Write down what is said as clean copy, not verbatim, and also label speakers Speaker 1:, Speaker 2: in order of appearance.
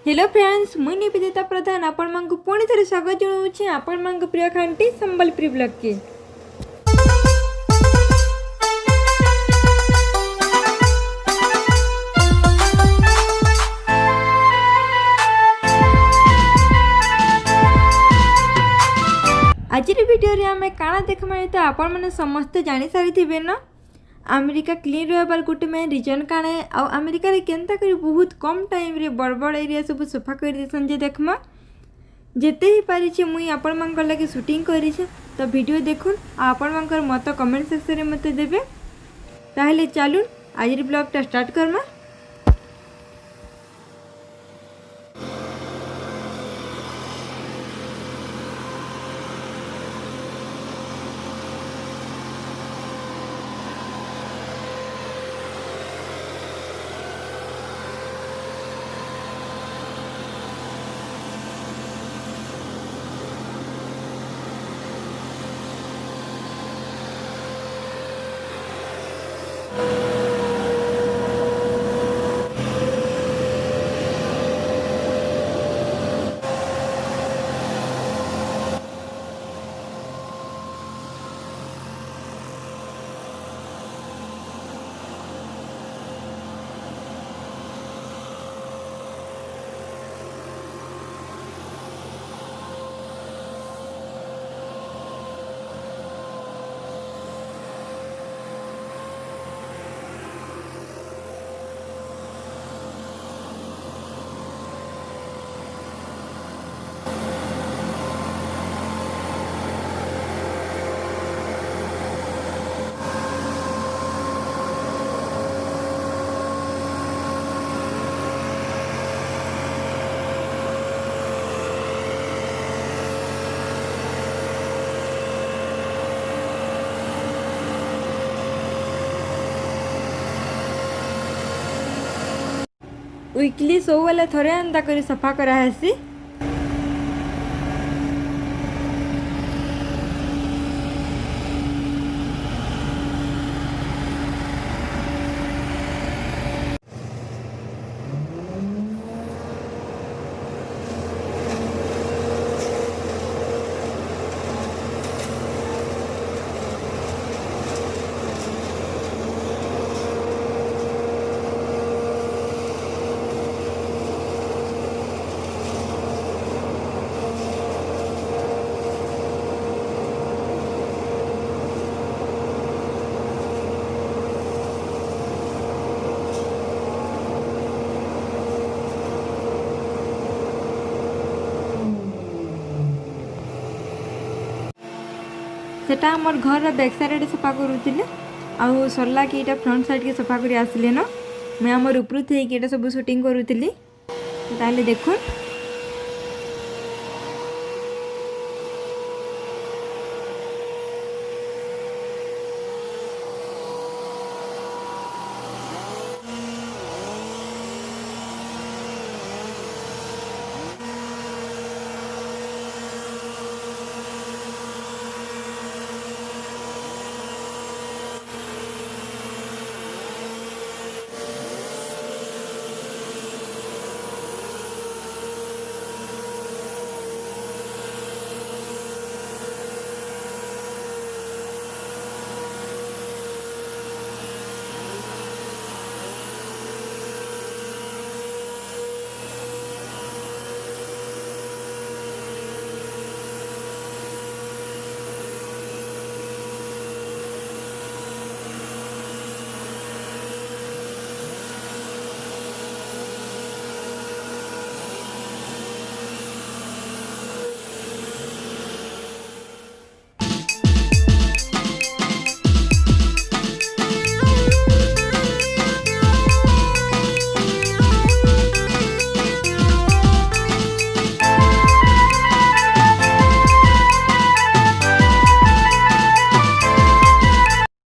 Speaker 1: Hello friends, मुझे निवेदिता प्रधान आपण मानक पुणी थे स्वागत जनाऊँ आपण मानक प्रिय खांटी संबलपुरी ब्लॉग के। आज वीडियो आम काଣା देखमा तो आपण मैंने समस्ते जानी सारी थे न अमेरिका क्लीन रहा गोटे मेन रिजन काणे आ अमेरिका रे केनता करी बहुत कम टाइम रे बड़ बड़ एरिया सब सफा कर देसन जे देखमा जेते ही पारिछे मुई आपण मानकर लगे शूटिंग करिछे। तो वीडियो देखुन आपण मानकर मत कमेंट सेक्शन में मते देबे। ताहले चलुन आज ब्लॉग स्टार्ट करमा। वीकली सब वाले थोड़े एंता करी सफा करासी। सेटा मोर घर बैक साइड सफा करूँ आउ सरला कि इटा फ्रंट साइड के सफा कर आसिले न मैं आमर उपरू थे सब शूटिंग करूँ। ताले देखो